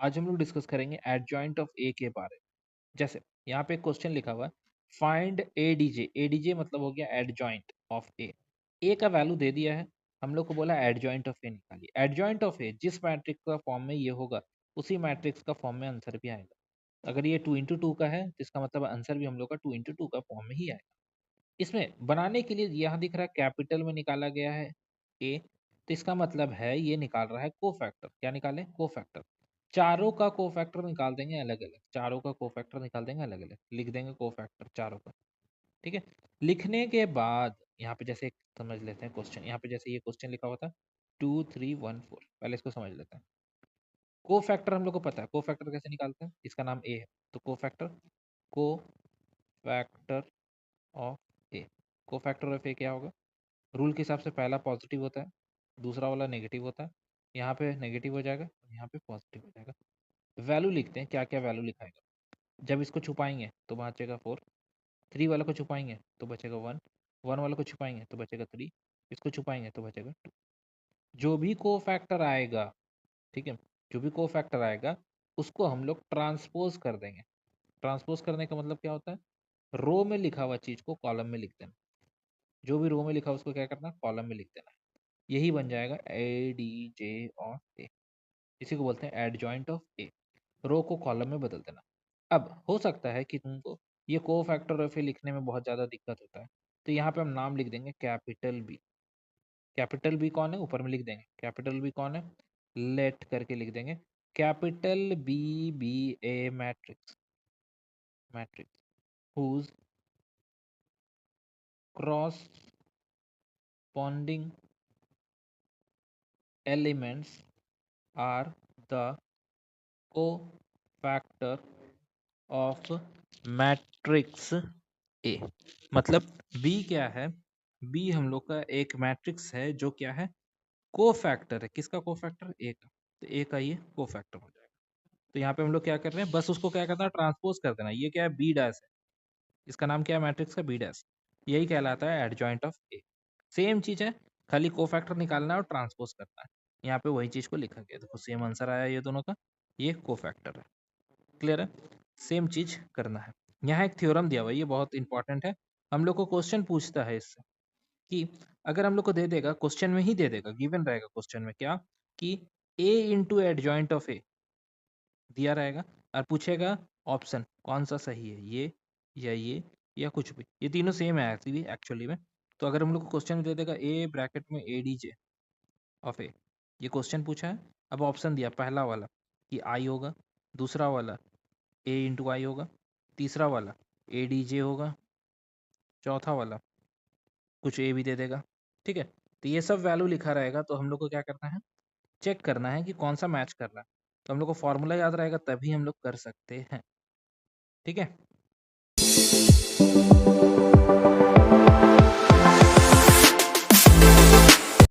आज हम लोग डिस्कस करेंगे एडजॉइंट ऑफ ए के बारे में। जैसे यहाँ पे एक क्वेश्चन लिखा हुआ है, फाइंड एडीजे। एडीजे मतलब हो गया एडजॉइंट ऑफ ए। ए का वैल्यू दे दिया है, हम लोग को बोला एडजॉइंट ऑफ ए निकालिए। एडजॉइंट ऑफ ए जिस मैट्रिक्स का फॉर्म में ये होगा उसी मैट्रिक्स का फॉर्म में आंसर भी आएगा। अगर ये 2 into 2 का है तो इसका मतलब आंसर भी हम लोग का 2 into 2 का फॉर्म में ही आएगा। इसमें बनाने के लिए यहाँ दिख रहा है कैपिटल में निकाला गया है ए, तो इसका मतलब है ये निकाल रहा है कोफैक्टर। क्या निकाले? कोफैक्टर। चारों का कोफैक्टर निकाल देंगे अलग अलग, चारों का कोफैक्टर निकाल देंगे अलग अलग, लिख देंगे कोफैक्टर चारों का। ठीक है, लिखने के बाद यहाँ पे जैसे समझ लेते हैं क्वेश्चन। यहाँ पे जैसे ये क्वेश्चन लिखा हुआ था 2 3 1 4, पहले इसको समझ लेते हैं। कोफैक्टर हम लोग को पता है, कोफैक्टर कैसे निकालते हैं, इसका नाम ए है तो cofactor, cofactor of A. Cofactor of A क्या होगा? रूल के हिसाब से पहला पॉजिटिव होता है, दूसरा वाला नेगेटिव होता है। यहाँ पे नेगेटिव हो जाएगा, यहाँ पे पॉजिटिव हो जाएगा। वैल्यू लिखते हैं, क्या क्या वैल्यू लिखाएगा। जब इसको छुपाएंगे तो बचेगा 4, 3 वाला को छुपाएंगे तो बचेगा 1, 1 वाला को छुपाएंगे तो बचेगा 3, इसको छुपाएंगे तो बचेगा 2। जो भी को फैक्टर आएगा, ठीक है, जो भी को फैक्टर आएगा उसको हम लोग ट्रांसपोज कर देंगे। ट्रांसपोज करने का मतलब क्या होता है? रो में लिखा हुआ चीज को कॉलम में लिख देना। जो भी रो में लिखा उसको क्या करना? कॉलम में लिख देना। यही बन जाएगा ए डी जे और ए। इसी को बोलते हैं एडजॉइंट ऑफ ए। रो को कॉलम में बदल देना। अब हो सकता है कि तुमको ये को फैक्टर ऑफ ए लिखने में बहुत ज़्यादा दिक्कत होता है, तो यहाँ पे हम नाम लिख देंगे कैपिटल बी। कैपिटल बी कौन है? ऊपर में लिख देंगे कैपिटल बी कौन है, लेट करके लिख देंगे capital B be a matrix, matrix whose corresponding elements are the cofactor of matrix A. मतलब बी क्या है? बी हम लोग का एक मैट्रिक्स है जो क्या है? कोफैक्टर है। किसका कोफैक्टर? ए का। तो ए का ये कोफैक्टर हो जाएगा। तो यहाँ पे हम लोग क्या कर रहे हैं, बस उसको क्या करना है? ट्रांसपोज कर देना। ये क्या है? बी डैश है। इसका नाम क्या है मैट्रिक्स का? B dash. यही कहलाता है एडजॉइंट ऑफ ए। सेम चीज है, खाली कोफैक्टर निकालना है और ट्रांसपोज करना है। यहाँ पे वही चीज को लिखा गया, देखो सेम आंसर आया ये दोनों का, ये कोफैक्टर है। क्लियर है? सेम चीज करना है। यहाँ एक थ्योरम दिया हुआ है, ये बहुत इंपॉर्टेंट है। हम लोग को क्वेश्चन पूछता है इससे कि अगर हम लोग को दे देगा, क्वेश्चन में ही दे देगा, गिवन रहेगा क्वेश्चन में क्या, कि ए इंटू एडजॉइंट ऑफ ए दिया रहेगा और पूछेगा ऑप्शन कौन सा सही है, ये या ये या कुछ भी। ये तीनों सेम है एक्चुअली में। तो अगर हम लोग को क्वेश्चन में दे देगा ए ब्रैकेट में ए डी जे ऑफ ए, ये क्वेश्चन पूछा है। अब ऑप्शन दिया, पहला वाला कि आई होगा, दूसरा वाला ए इंटू आई होगा, तीसरा वाला ए डी जे होगा, चौथा वाला कुछ ए भी दे देगा। ठीक है, तो ये सब वैल्यू लिखा रहेगा, तो हम लोग को क्या करना है? चेक करना है कि कौन सा मैच कर रहा है। तो हम लोग को फॉर्मूला याद रहेगा तभी हम लोग कर सकते हैं। ठीक है।